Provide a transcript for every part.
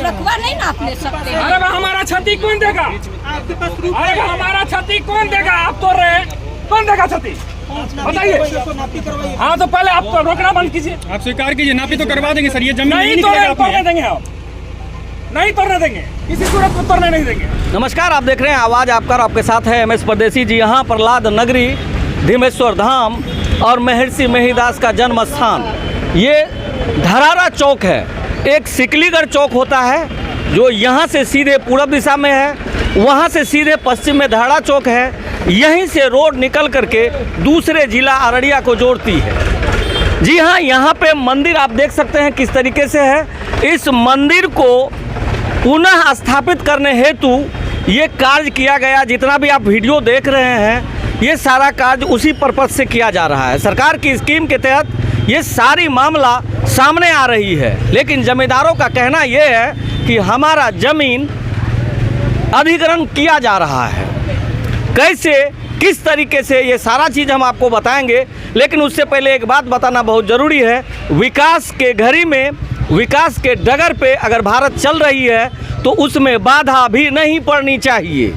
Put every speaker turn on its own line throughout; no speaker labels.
रकबा नहीं ना आप ले सकते।
अरे हमारा क्षति कौन देगा? अरे हमारा क्षति कौन देगा? आप तोड़ रहे हैं, कौन देगा क्षति बताइए। हाँ तो पहले आप तो रोकना बंद कीजिए, आप स्वीकार कीजिए, नापी तो करवा देंगे सर। ये जमीन नहीं तोड़ने देंगे, आप नहीं तोड़ने देंगे, किसी सूरत में तोड़ने नहीं देंगे।
नमस्कार, आप देख रहे हैं आवाज़ आपका और आपके साथ है MS परदेसी जी। यहाँ प्रहलाद नगरी, धीमेश्वर धाम और महर्षि मेहिदास का जन्म स्थान ये धरारा चौक है। एक सिकलीगढ़ चौक होता है जो यहाँ से सीधे पूर्व दिशा में है, वहाँ से सीधे पश्चिम में धरारा चौक है। यहीं से रोड निकल करके दूसरे जिला अररिया को जोड़ती है। जी हाँ, यहाँ पे मंदिर आप देख सकते हैं किस तरीके से है। इस मंदिर को पुनः स्थापित करने हेतु ये कार्य किया गया। जितना भी आप वीडियो देख रहे हैं ये सारा कार्य उसी पर्पज़ से किया जा रहा है। सरकार की स्कीम के तहत ये सारी मामला सामने आ रही है, लेकिन जमींदारों का कहना ये है कि हमारा ज़मीन अधिग्रहण किया जा रहा है। कैसे, किस तरीके से, ये सारा चीज़ हम आपको बताएंगे। लेकिन उससे पहले एक बात बताना बहुत ज़रूरी है। विकास के घड़ी में, विकास के डगर पे अगर भारत चल रही है तो उसमें बाधा भी नहीं पड़नी चाहिए।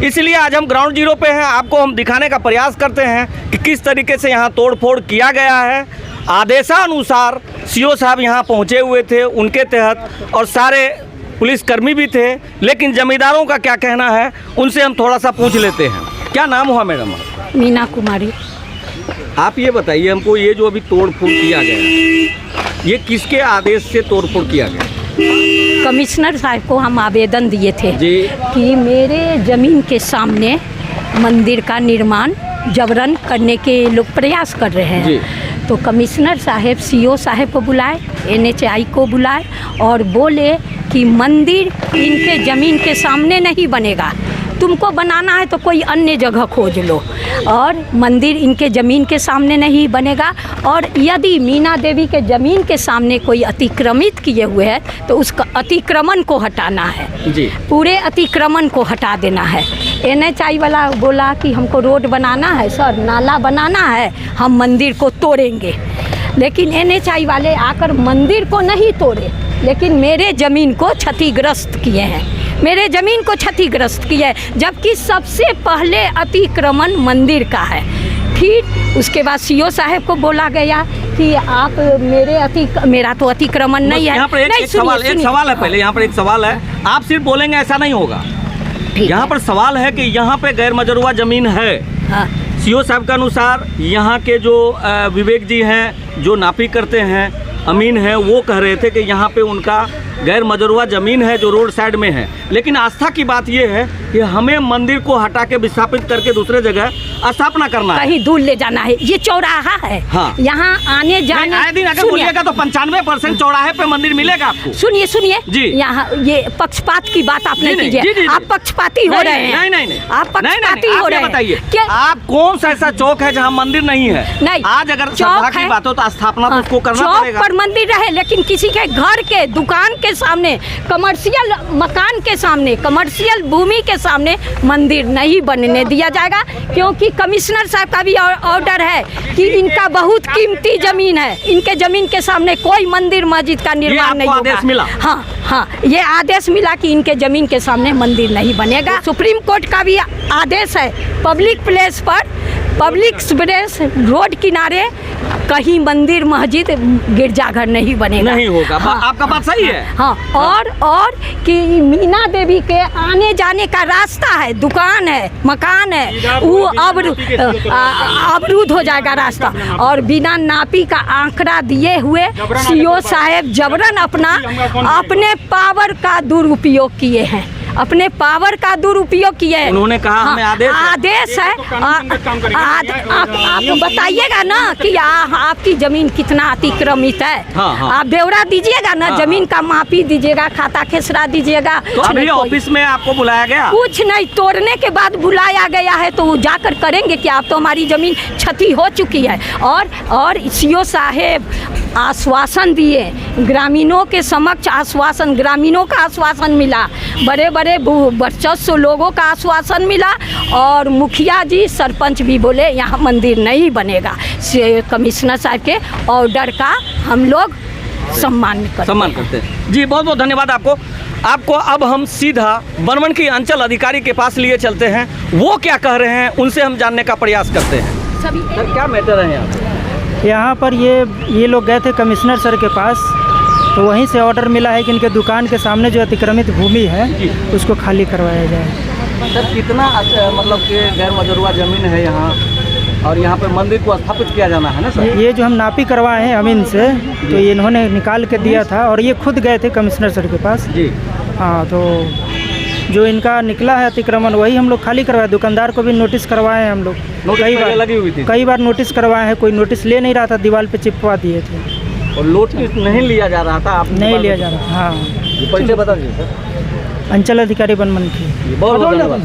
इसलिए आज हम ग्राउंड जीरो पे हैं, आपको हम दिखाने का प्रयास करते हैं कि किस तरीके से यहाँ तोड़ फोड़ किया गया है। आदेशानुसार CO साहब यहाँ पहुँचे हुए थे उनके तहत, और सारे पुलिसकर्मी भी थे। लेकिन जमींदारों का क्या कहना है उनसे हम थोड़ा सा पूछ लेते हैं। क्या नाम हुआ मैडम?
मीना कुमारी।
आप ये बताइए हमको, ये जो अभी तोड़ फोड़ किया गया ये किसके आदेश से तोड़ फोड़ किया गया?
कमिश्नर साहब को हम आवेदन दिए थे
जी
कि मेरे ज़मीन के सामने मंदिर का निर्माण जबरन करने के लोग प्रयास कर रहे हैं
जी।
तो कमिश्नर साहब CO साहब को बुलाए, NHI को बुलाए और बोले कि मंदिर इनके ज़मीन के सामने नहीं बनेगा, तुमको बनाना है तो कोई अन्य जगह खोज लो, और मंदिर इनके ज़मीन के सामने नहीं बनेगा। और यदि मीना देवी के ज़मीन के सामने कोई अतिक्रमित किए हुए है तो उसका अतिक्रमण को हटाना है
जी,
पूरे अतिक्रमण को हटा देना है। NHI वाला बोला कि हमको रोड बनाना है सर, नाला बनाना है, हम मंदिर को तोड़ेंगे। लेकिन NHI वाले आकर मंदिर को नहीं तोड़े, लेकिन मेरे ज़मीन को क्षतिग्रस्त किए हैं, मेरे ज़मीन को क्षतिग्रस्त किया है, जबकि सबसे पहले अतिक्रमण मंदिर का है। फिर उसके बाद CO साहब को बोला गया कि आप मेरा तो अतिक्रमण नहीं है।
यहाँ पर एक सवाल है, पहले यहाँ पर एक सवाल है, आप सिर्फ बोलेंगे ऐसा नहीं होगा। यहाँ पर सवाल है कि यहाँ पे गैर मजरूआ ज़मीन है।
हाँ।
CO साहब के अनुसार यहाँ के जो विवेक जी हैं जो नापी करते हैं, अमीन है, वो कह रहे थे कि यहाँ पे उनका गैर मजरूआ ज़मीन है जो रोड साइड में है। लेकिन आस्था की बात ये है कि हमें मंदिर को हटा के विस्थापित करके दूसरे जगह स्थापना करना है,
कहीं दूर ले जाना है। ये चौराहा है। हाँ। यहाँ आने जाने
आए दिन अगर बोलिएगा तो 95% चौराहे पे मंदिर मिलेगा आपको।
सुनिए सुनिए
जी,
यहाँ ये पक्षपात की बात आप नहीं कीजिए, आप पक्षपाती हो रहे हैं।
नहीं,
आप पक्षपाती हो रहे हैं।
बताइए आप कौन सा ऐसा चौक है जहाँ मंदिर नहीं है?
नहीं,
आज अगर चौक की बात हो तो स्थापना तो उसको करना पड़ेगा।
चौक पर मंदिर रहे, लेकिन किसी के घर के, दुकान के सामने, कमर्शियल मकान के सामने, कमर्शियल भूमि के सामने मंदिर नहीं बनने दिया जाएगा। क्योंकि कमिश्नर साहब का भी ऑर्डर है कि इनका बहुत कीमती जमीन है, इनके जमीन के सामने कोई मंदिर मस्जिद का निर्माण नहीं होगा।
आदेश मिला?
हाँ, ये आदेश मिला कि इनके जमीन के सामने मंदिर नहीं बनेगा। सुप्रीम कोर्ट का भी आदेश है, पब्लिक प्लेस पर, पब्लिक स्पेस, रोड किनारे कहीं मंदिर मस्जिद गिरजाघर नहीं बनेगा,
नहीं होगा। हाँ, आपका बात सही है।
हाँ, और कि मीना देवी के आने जाने का रास्ता है, दुकान है, मकान है, वो अवरुद्ध हो जाएगा रास्ता। और बिना नापी का आंकड़ा दिए हुए CO साहब जबरन अपने पावर का दुरुपयोग किए हैं, अपने पावर का दुरुपयोग किए हैं।
उन्होंने कहा हमें
आदेश है। आप बताइएगा ना कि आपकी जमीन कितना अतिक्रमित है।
हाँ।
आप ब्यौरा दीजिएगा ना। हाँ। जमीन का मापी दीजिएगा, खाता खेसरा दीजिएगा।
तो अभी ऑफिस में आपको बुलाया गया?
कुछ नहीं, तोड़ने के बाद बुलाया गया है तो वो जाकर करेंगे कि आप तो हमारी जमीन क्षति हो चुकी है। और CO साहेब आश्वासन दिए, ग्रामीणों के समक्ष आश्वासन, ग्रामीणों का आश्वासन मिला, बड़े बड़े वर्चस्व लोगों का आश्वासन मिला, और मुखिया जी, सरपंच भी बोले यहाँ मंदिर नहीं बनेगा। कमिश्नर साहब के ऑर्डर का हम लोग सम्मान करते हैं।
जी, बहुत बहुत धन्यवाद आपको। आपको अब हम सीधा बनमनखी अंचल अधिकारी के पास लिए चलते हैं, वो क्या कह रहे हैं उनसे हम जानने का प्रयास करते हैं।
सभी
सर क्या मैटर है यहाँ
यहाँ पर ये लोग गए थे कमिश्नर सर के पास, तो वहीं से ऑर्डर मिला है कि इनके दुकान के सामने जो अतिक्रमित भूमि है उसको खाली करवाया जाए।
सर कितना मतलब कि गैर मजरूआ ज़मीन है यहाँ, और यहाँ पे मंदिर को स्थापित किया जाना है ना सर?
ये जो हम नापी करवाए हैं अमीन से, तो ये इन्होंने निकाल के दिया था और ये खुद गए थे कमिश्नर सर के पास
जी।
हाँ, तो जो इनका निकला है अतिक्रमण वही हम लोग खाली करवाए। दुकानदार को भी नोटिस करवाए हैं हम लोग, कई बार नोटिस करवाए हैं, कोई नोटिस ले नहीं रहा था, दीवार पे चिपका दिए थे
और नोटिस नहीं लिया जा रहा था। आप
नहीं लिया जा रहा। हाँ,
परिचय बता दीजिए सर।
अंचल अधिकारी बनमनखी।
बहुत धन्यवाद।